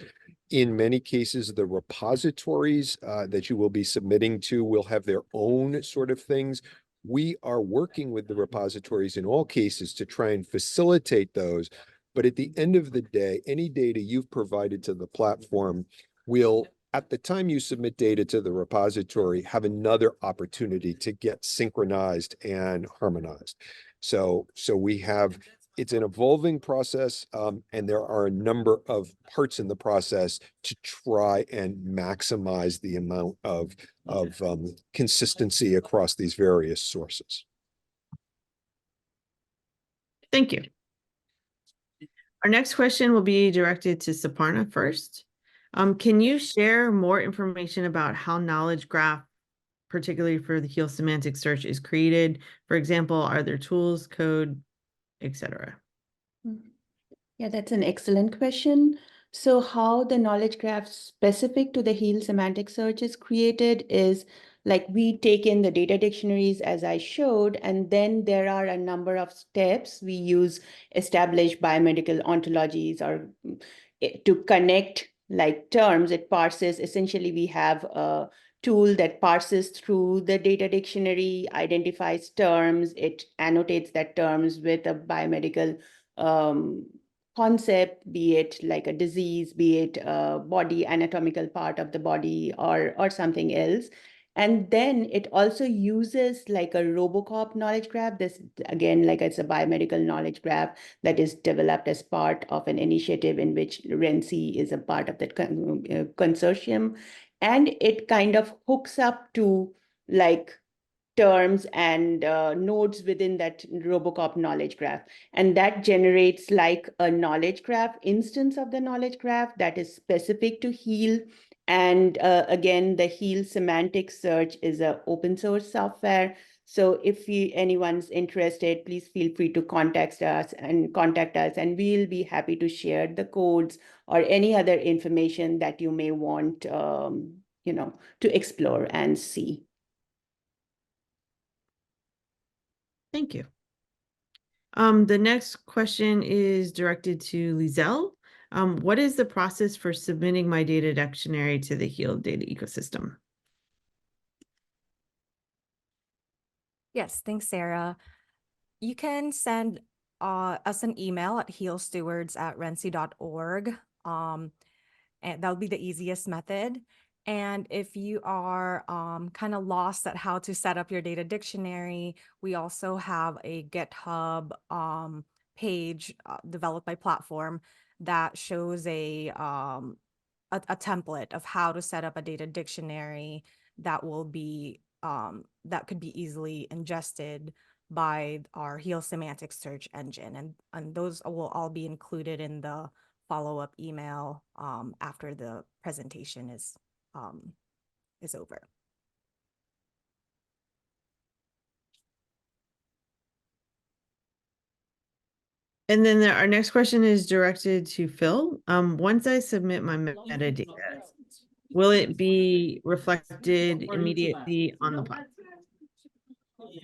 Speaker 4: In many cases, the repositories that you will be submitting to will have their own sort of things. We are working with the repositories in all cases to try and facilitate those. But at the end of the day, any data you've provided to the platform will, at the time you submit data to the repository, have another opportunity to get synchronized and harmonized. So we have, it's an evolving process, and there are a number of parts in the process to try and maximize the amount of consistency across these various sources.
Speaker 1: Thank you. Our next question will be directed to Suparna first. Can you share more information about how knowledge graph, particularly for the HEAL Semantic Search, is created? For example, are there tools, code, etc.?
Speaker 6: Yeah, that's an excellent question. So how the knowledge graph specific to the HEAL Semantic Search is created is, like, we take in the data dictionaries as I showed, and then there are a number of steps. We use established biomedical ontologies or to connect like terms. It parses, essentially we have a tool that parses through the data dictionary, identifies terms, it annotates that terms with a biomedical concept, be it like a disease, be it a body, anatomical part of the body, or something else. And then it also uses like a RoboCop knowledge graph. This, again, like it's a biomedical knowledge graph that is developed as part of an initiative in which RENC is a part of that consortium. And it kind of hooks up to like terms and nodes within that RoboCop knowledge graph. And that generates like a knowledge graph instance of the knowledge graph that is specific to HEAL. And again, the HEAL Semantic Search is an open source software. So if anyone's interested, please feel free to contact us, and we'll be happy to share the codes or any other information that you may want, you know, to explore and see.
Speaker 1: Thank you. The next question is directed to Liezl. What is the process for submitting my data dictionary to the HEAL data ecosystem?
Speaker 2: Yes, thanks, Sarah. You can send us an email at healstewards@renci.org. And that would be the easiest method. And if you are kind of lost at how to set up your data dictionary, we also have a GitHub page developed by Platform that shows a template of how to set up a data dictionary that will be that could be easily ingested by our HEAL Semantic Search engine, and those will all be included in the follow-up email after the presentation is over.
Speaker 1: And then our next question is directed to Phil. Once I submit my metadata, will it be reflected immediately on the platform?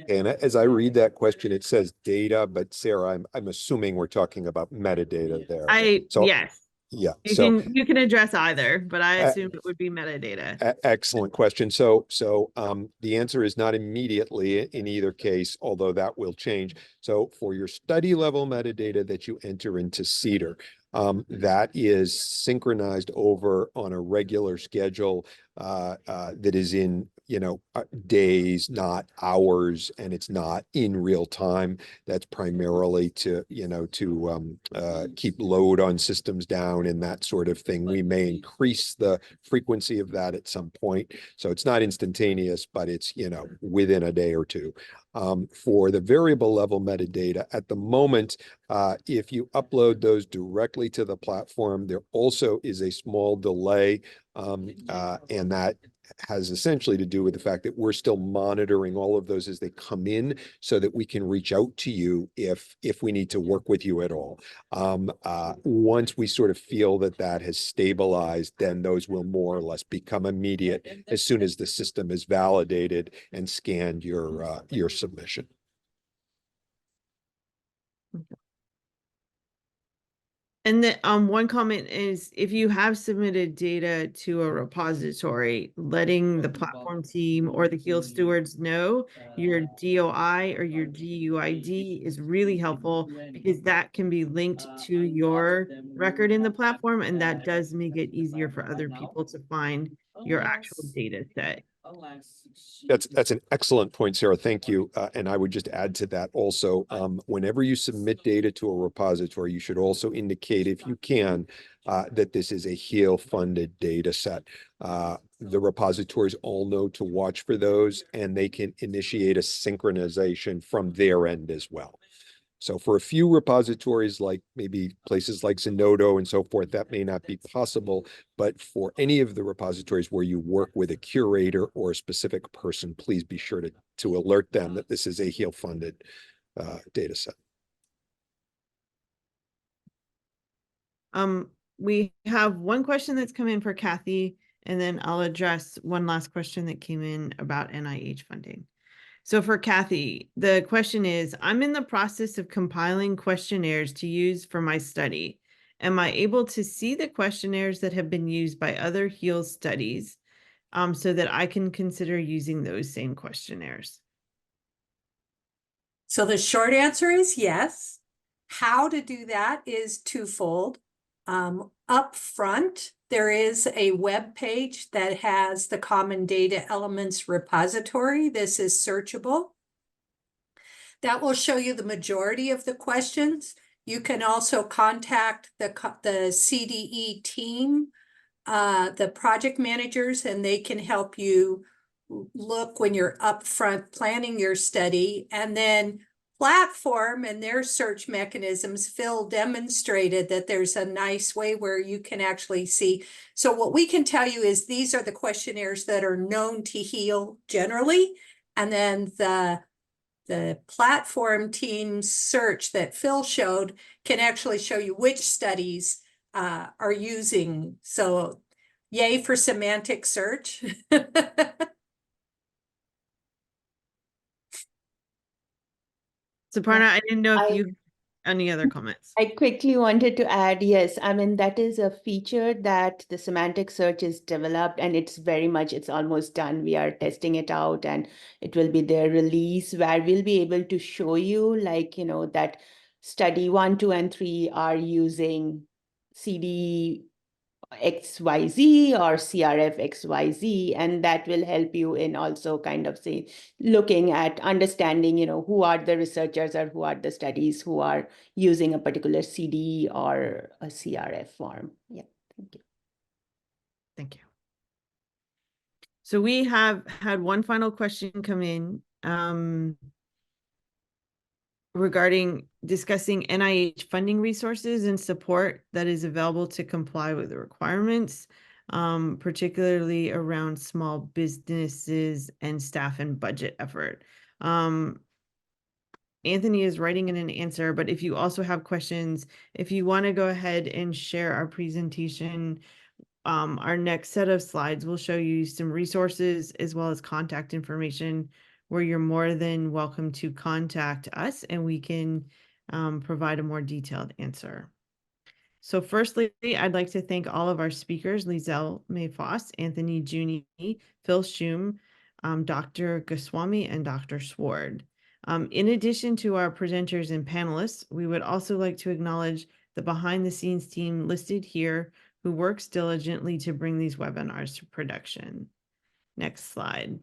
Speaker 4: And as I read that question, it says data, but Sarah, I'm assuming we're talking about metadata there.
Speaker 1: Yes.
Speaker 4: Yeah.
Speaker 1: You can address either, but I assume it would be metadata.
Speaker 4: Excellent question. So the answer is not immediately in either case, although that will change. So for your study level metadata that you enter into CDER, that is synchronized over on a regular schedule that is in, days, not hours, and it's not in real time. That's primarily to keep load on systems down and that sort of thing. We may increase the frequency of that at some point. So it's not instantaneous, but it's, within a day or two. For the variable level metadata, at the moment, if you upload those directly to the platform, there also is a small delay, and that has essentially to do with the fact that we're still monitoring all of those as they come in so that we can reach out to you if we need to work with you at all. Once we sort of feel that that has stabilized, then those will more or less become immediate as soon as the system is validated and scanned your submission.
Speaker 1: And the one comment is, if you have submitted data to a repository, letting the platform team or the HEAL stewards know your DOI or your GUID is really helpful, because that can be linked to your record in the platform, and that does make it easier for other people to find your actual data set.
Speaker 4: That's an excellent point, Sarah. Thank you. And I would just add to that also, whenever you submit data to a repository, you should also indicate, if you can, that this is a HEAL funded data set. The repositories all know to watch for those, and they can initiate a synchronization from their end as well. So for a few repositories, like maybe places like Zenodo and so forth, that may not be possible. But for any of the repositories where you work with a curator or a specific person, please be sure to alert them that this is a HEAL funded data set.
Speaker 1: We have one question that's come in for Kathy, and then I'll address one last question that came in about NIH funding. So for Kathy, the question is, I'm in the process of compiling questionnaires to use for my study. Am I able to see the questionnaires that have been used by other HEAL studies so that I can consider using those same questionnaires?
Speaker 7: So the short answer is yes. How to do that is twofold. Up front, there is a web page that has the Common Data Elements repository. This is searchable. That will show you the majority of the questions. You can also contact the CDE team, the project managers, and they can help you look when you're upfront planning your study. And then Platform and their search mechanisms, Phil demonstrated that there's a nice way where you can actually see. So what we can tell you is these are the questionnaires that are known to HEAL generally. And then the Platform team's search that Phil showed can actually show you which studies are using. So yay for semantic search.
Speaker 1: Suparna, I didn't know if you any other comments?
Speaker 6: I quickly wanted to add, yes, I mean, that is a feature that the semantic search is developed, and it's very much, it's almost done. We are testing it out, and it will be their release where we'll be able to show you, like, that study 1, 2, and 3 are using CDE XYZ or CRF XYZ, and that will help you in also kind of say looking at understanding, who are the researchers or who are the studies who are using a particular CDE or a CRF form. Yeah, thank you.
Speaker 1: Thank you. So we have had one final question come in regarding discussing NIH funding resources and support that is available to comply with the requirements, particularly around small businesses and staff and budget effort. Anthony is writing in an answer, but if you also have questions, if you want to go ahead and share our presentation, our next set of slides will show you some resources as well as contact information where you're more than welcome to contact us and we can provide a more detailed answer. So firstly, I'd like to thank all of our speakers, Liezl Mae Fos, Anthony Juehne, Phil Schumm, Dr. Goswami, and Dr. Sward. In addition to our presenters and panelists, we would also like to acknowledge the behind-the-scenes team listed here who works diligently to bring these webinars to production. Next slide.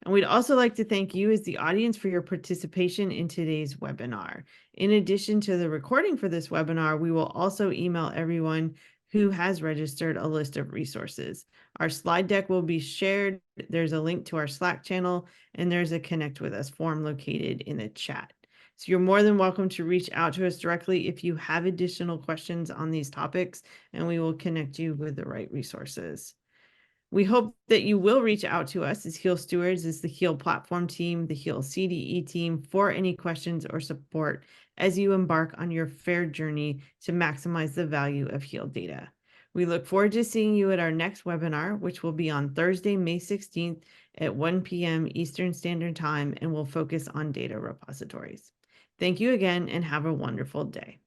Speaker 1: And we'd also like to thank you as the audience for your participation in today's webinar. In addition to the recording for this webinar, we will also email everyone who has registered a list of resources. Our slide deck will be shared. There's a link to our Slack channel, and there's a Connect with Us form located in the chat. So you're more than welcome to reach out to us directly if you have additional questions on these topics, and we will connect you with the right resources. We hope that you will reach out to us as HEAL Stewards, as the HEAL platform team, the HEAL CDE team, for any questions or support as you embark on your fair journey to maximize the value of HEAL data. We look forward to seeing you at our next webinar, which will be on Thursday, May 16th at 1 p.m. Eastern Standard Time, and will focus on data repositories. Thank you again and have a wonderful day.